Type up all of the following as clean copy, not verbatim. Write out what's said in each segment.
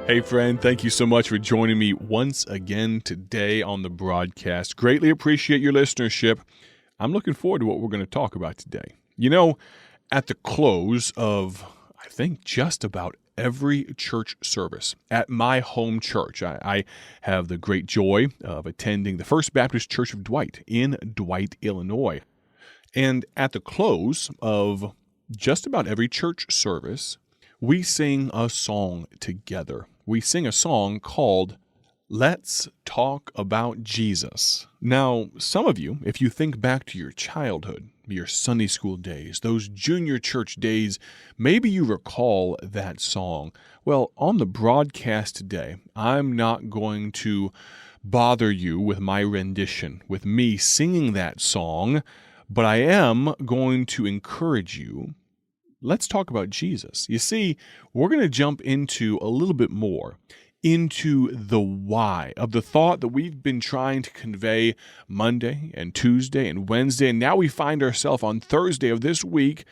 Hey friend, thank you so much for joining me once again today on the broadcast. Greatly appreciate your listenership. I'm looking forward to what we're going to talk about today. You know, at the close of, I think, just about every church service at my home church, I have the great joy of attending the First Baptist Church of Dwight in Dwight, Illinois. And at the close of just about every church service, we sing a song together. We sing a song called Let's Talk About Jesus. Now, some of you, if you think back to your childhood, your Sunday school days, those junior church days, maybe you recall that song. Well, on the broadcast today, I'm not going to bother you with my rendition, with me singing that song, but I am going to encourage you. Let's talk about Jesus. You see, we're going to jump into a little bit more into the why of the thought that we've been trying to convey Monday and Tuesday and Wednesday, and now we find ourselves on Thursday of this week.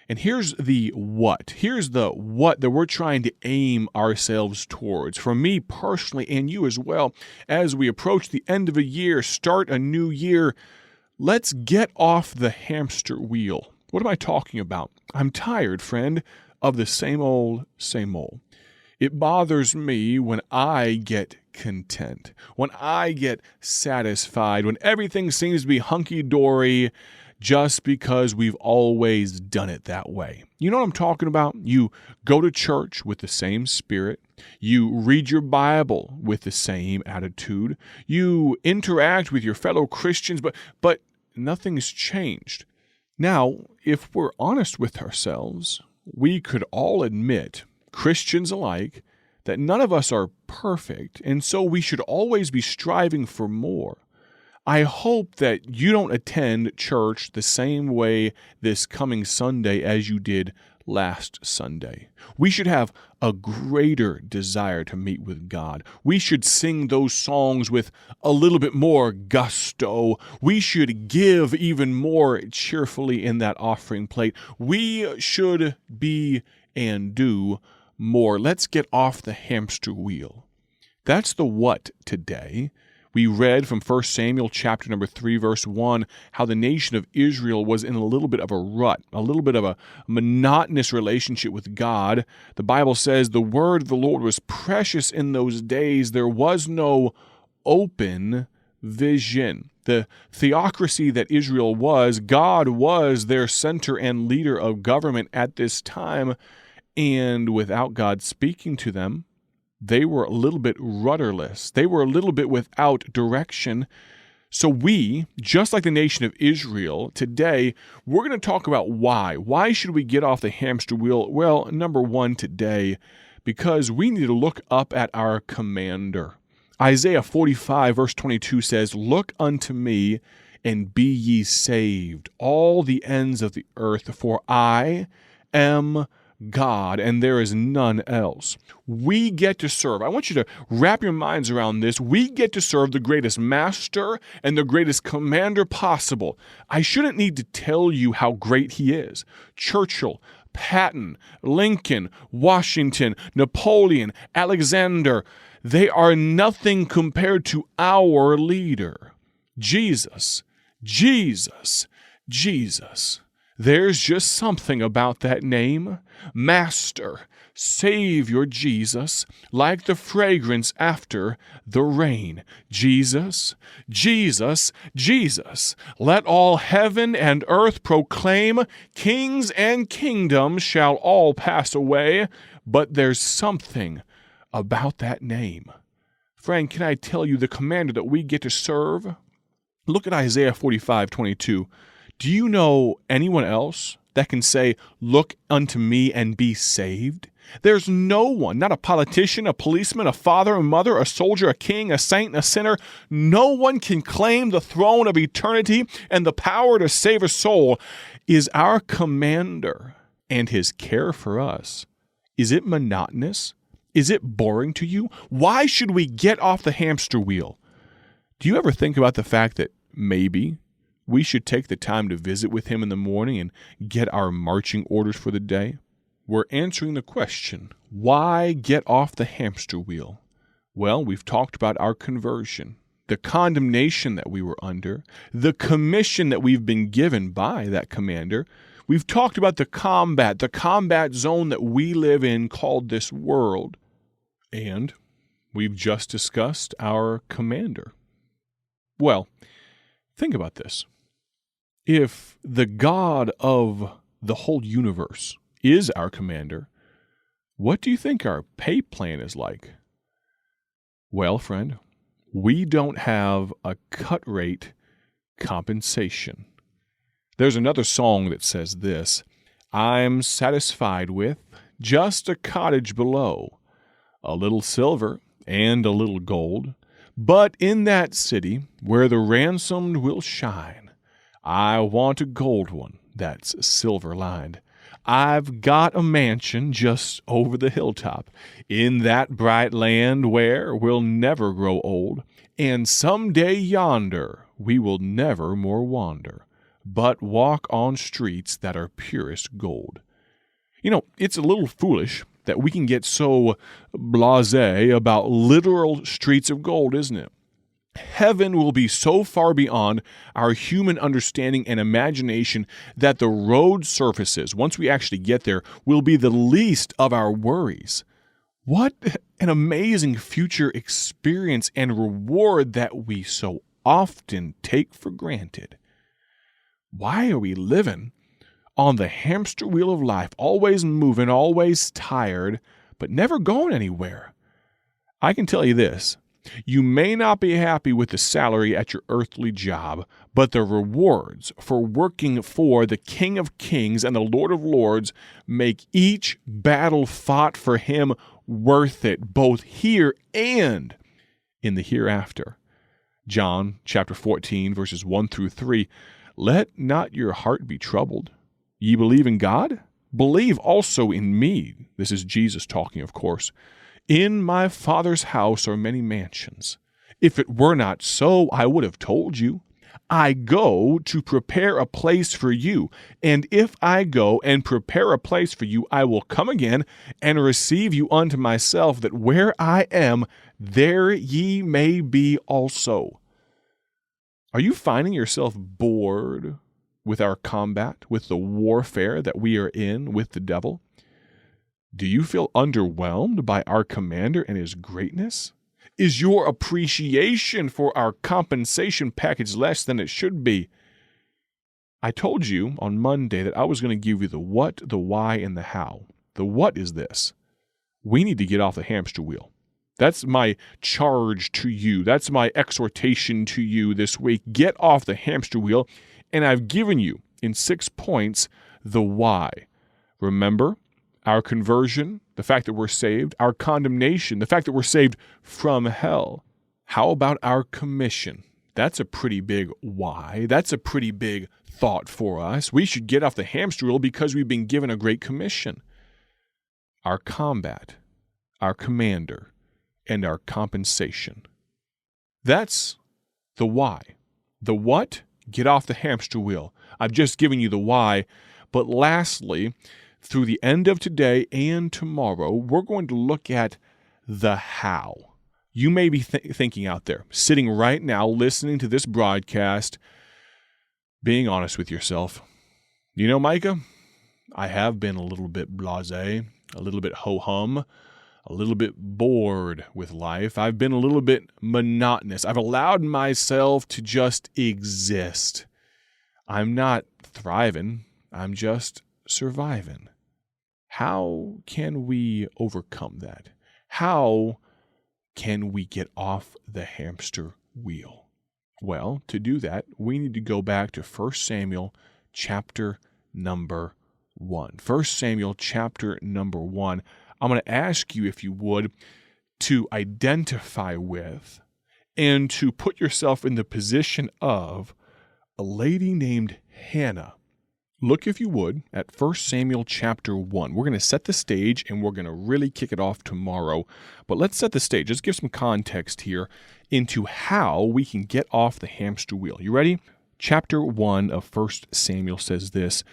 And here's the what. Here's the what that we're trying to aim ourselves towards. For me personally, and you as well, as we approach the end of a year, start a new year, let's get off the hamster wheel. What am I talking about? I'm tired, friend, of the same old, same old. It bothers me when I get content, when I get satisfied, when everything seems to be hunky-dory just because we've always done it that way. You know what I'm talking about? You go to church with the same spirit. You read your Bible with the same attitude. You interact with your fellow Christians, but nothing's changed. Now, if we're honest with ourselves, we could all admit, Christians alike, that none of us are perfect, and so we should always be striving for more. I hope that you don't attend church the same way this coming Sunday as you did last Sunday. We should have a greater desire to meet with God. We should sing those songs with a little bit more gusto. We should give even more cheerfully in that offering plate. We should be and do more. Let's get off the hamster wheel. That's the what today. We read from 1 Samuel chapter number 3, verse 1, how the nation of Israel was in a little bit of a rut, a little bit of a monotonous relationship with God. The Bible says the word of the Lord was precious in those days. There was no open vision. The theocracy that Israel was, God was their center and leader of government at this time, and without God speaking to them, they were a little bit rudderless. They were a little bit without direction. So we, just like the nation of Israel, today, we're going to talk about why. Why should we get off the hamster wheel? Well, number one today, because we need to look up at our commander. Isaiah 45, verse 22 says, "Look unto me, and be ye saved, all the ends of the earth, for I am God, and there is none else." We get to serve. I want you to wrap your minds around this. We get to serve the greatest master and the greatest commander possible. I shouldn't need to tell you how great he is. Churchill, Patton, Lincoln, Washington, Napoleon, Alexander, they are nothing compared to our leader. Jesus, Jesus, Jesus. There's just something about that name. Master, Savior Jesus, like the fragrance after the rain. Jesus, Jesus, Jesus. Let all heaven and earth proclaim, kings and kingdoms shall all pass away, but there's something about that name. Friend, can I tell you the commander that we get to serve? Look at Isaiah 45:22. Do you know anyone else that can say, "Look unto me and be saved"? There's no one, not a politician, a policeman, a father, a mother, a soldier, a king, a saint, a sinner. No one can claim the throne of eternity and the power to save a soul. Is our commander and his care for us, is it monotonous? Is it boring to you? Why should we get off the hamster wheel? Do you ever think about the fact that maybe we should take the time to visit with him in the morning and get our marching orders for the day? we're answering the question, why get off the hamster wheel? Well, we've talked about our conversion, the condemnation that we were under, the commission that we've been given by that commander. We've talked about the combat zone that we live in called this world. And we've just discussed our commander. Well, think about this. If the God of the whole universe is our commander, what do you think our pay plan is like? Well, friend, we don't have a cut rate compensation. There's another song that says this, I'm satisfied with just a cottage below, a little silver and a little gold, but in that city where the ransomed will shine, I want a gold one that's silver-lined. I've got a mansion just over the hilltop in that bright land where we'll never grow old, and someday yonder we will never more wander, but walk on streets that are purest gold. You know, it's a little foolish that we can get so blasé about literal streets of gold, isn't it? Heaven will be so far beyond our human understanding and imagination that the road surfaces, once we actually get there, will be the least of our worries. What an amazing future experience and reward that we so often take for granted. Why are we living on the hamster wheel of life, always moving, always tired, but never going anywhere? I can tell you this. You may not be happy with the salary at your earthly job, but the rewards for working for the King of Kings and the Lord of Lords make each battle fought for him worth it, both here and in the hereafter. John chapter 14, verses 1 through 3, let not your heart be troubled. Ye believe in God? Believe also in me. This is Jesus talking, of course. In my Father's house are many mansions. If it were not so, I would have told you. I go to prepare a place for you. And if I go and prepare a place for you, I will come again and receive you unto myself, that where I am, there ye may be also. Are you finding yourself bored with our combat, with the warfare that we are in with the devil? Do you feel underwhelmed by our commander and his greatness? Is your appreciation for our compensation package less than it should be? I told you on Monday that I was going to give you the what, the why, and the how. The what is this. We need to get off the hamster wheel. That's my charge to you. That's my exhortation to you this week. Get off the hamster wheel. And I've given you, in 6 points, the why. Remember, our conversion, the fact that we're saved, our condemnation, the fact that we're saved from hell. How about our commission? That's a pretty big why. That's a pretty big thought for us. We should get off the hamster wheel because we've been given a great commission. Our combat, our commander, and our compensation. That's the why. The what? Get off the hamster wheel. I've just given you the why. But lastly, through the end of today and tomorrow, we're going to look at the how. You may be thinking out there, sitting right now, listening to this broadcast, being honest with yourself. You know, Micah, I have been a little bit blasé, a little bit ho-hum, a little bit bored with life. I've been a little bit monotonous. I've allowed myself to just exist. I'm not thriving. I'm just surviving. How can we overcome that? How can we get off the hamster wheel? Well, to do that, we need to go back to 1 Samuel chapter number 1. 1 Samuel chapter number 1. I'm going to ask you, if you would, to identify with and to put yourself in the position of a lady named Hannah. Look, if you would, at 1 Samuel chapter 1. We're going to set the stage, and we're going to really kick it off tomorrow. But let's set the stage. Let's give some context here into how we can get off the hamster wheel. You ready? Chapter 1 of 1 Samuel says this,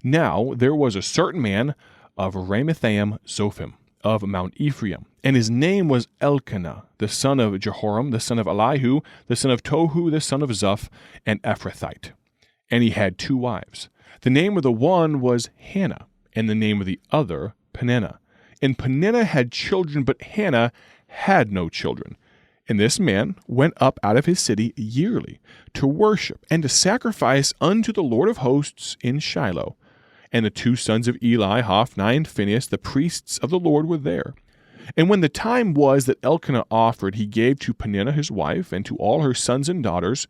Now there was a certain man of Ramathaim Zophim, of Mount Ephraim. And his name was Elkanah, the son of Jehoram, the son of Elihu, the son of Tohu, the son of Zuph, an Ephrathite. And he had 2 wives. The name of the one was Hannah, and the name of the other Peninnah. And Peninnah had children, but Hannah had no children. And this man went up out of his city yearly to worship and to sacrifice unto the Lord of hosts in Shiloh. And the 2 sons of Eli, Hophni and Phinehas, the priests of the Lord, were there. And when the time was that Elkanah offered, he gave to Peninnah his wife and to all her sons and daughters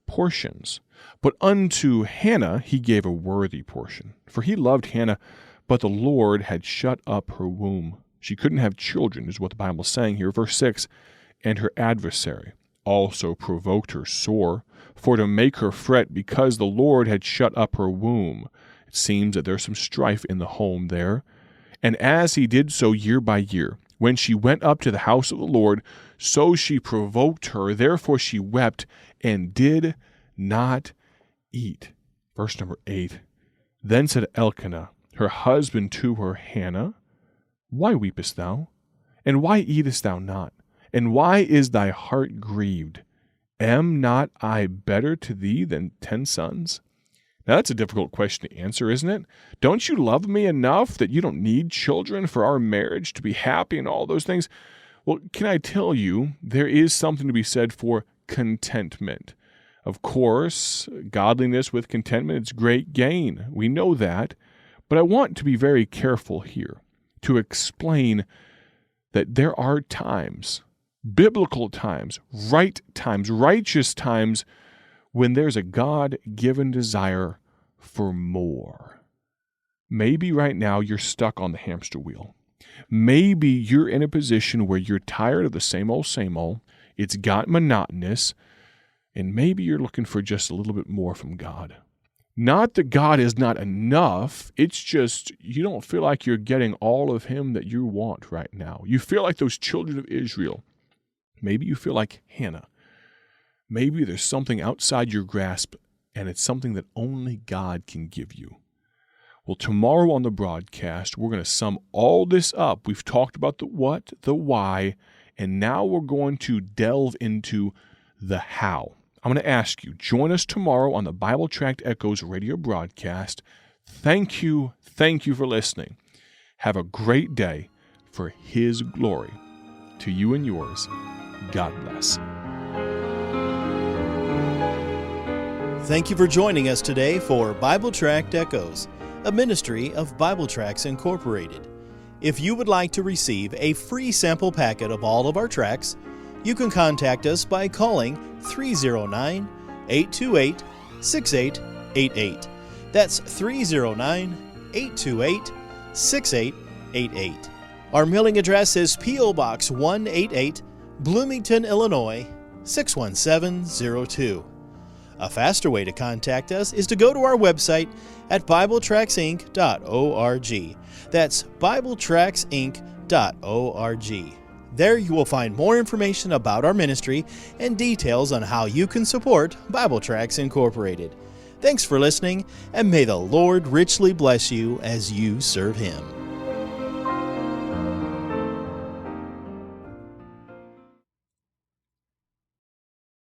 portions. But unto Hannah he gave a worthy portion. For he loved Hannah, but the Lord had shut up her womb. She couldn't have children, is what the Bible is saying here. Verse 6, and her adversary also provoked her sore, for to make her fret, because the Lord had shut up her womb. It seems that there's some strife in the home there. And as he did so year by year, when she went up to the house of the Lord, so she provoked her. Therefore she wept and did not eat. Verse number 8. Then said Elkanah, her husband, to her, Hannah, why weepest thou? And why eatest thou not? And why is thy heart grieved? Am not I better to thee than 10 sons? Now that's a difficult question to answer, isn't it? Don't you love me enough that you don't need children for our marriage to be happy and all those things? Well, can I tell you, there is something to be said for contentment. Of course, godliness with contentment is great gain. We know that. But I want to be very careful here to explain that there are times, biblical times, right times, righteous times, when there's a God-given desire for more. Maybe right now you're stuck on the hamster wheel. Maybe you're in a position where you're tired of the same old, it's got monotonous, and maybe you're looking for just a little bit more from God. Not that God is not enough, it's just you don't feel like you're getting all of Him that you want right now. You feel like those children of Israel. Maybe you feel like Hannah. Maybe there's something outside your grasp, and it's something that only God can give you. Well, tomorrow on the broadcast, we're going to sum all this up. We've talked about the what, the why, and now we're going to delve into the how. I'm going to ask you, join us tomorrow on the Bible Tract Echoes radio broadcast. Thank you for listening. Have a great day for His glory. To you and yours, God bless. Thank you for joining us today for Bible Tract Echoes, a ministry of Bible Tracts Incorporated. If you would like to receive a free sample packet of all of our tracts, you can contact us by calling 309-828-6888. That's 309-828-6888. Our mailing address is P.O. Box 188, Bloomington, Illinois, 61702. A faster way to contact us is to go to our website at BibleTractsInc.org. That's BibleTractsInc.org. There you will find more information about our ministry and details on how you can support Bible Tracts Incorporated. Thanks for listening, and may the Lord richly bless you as you serve Him.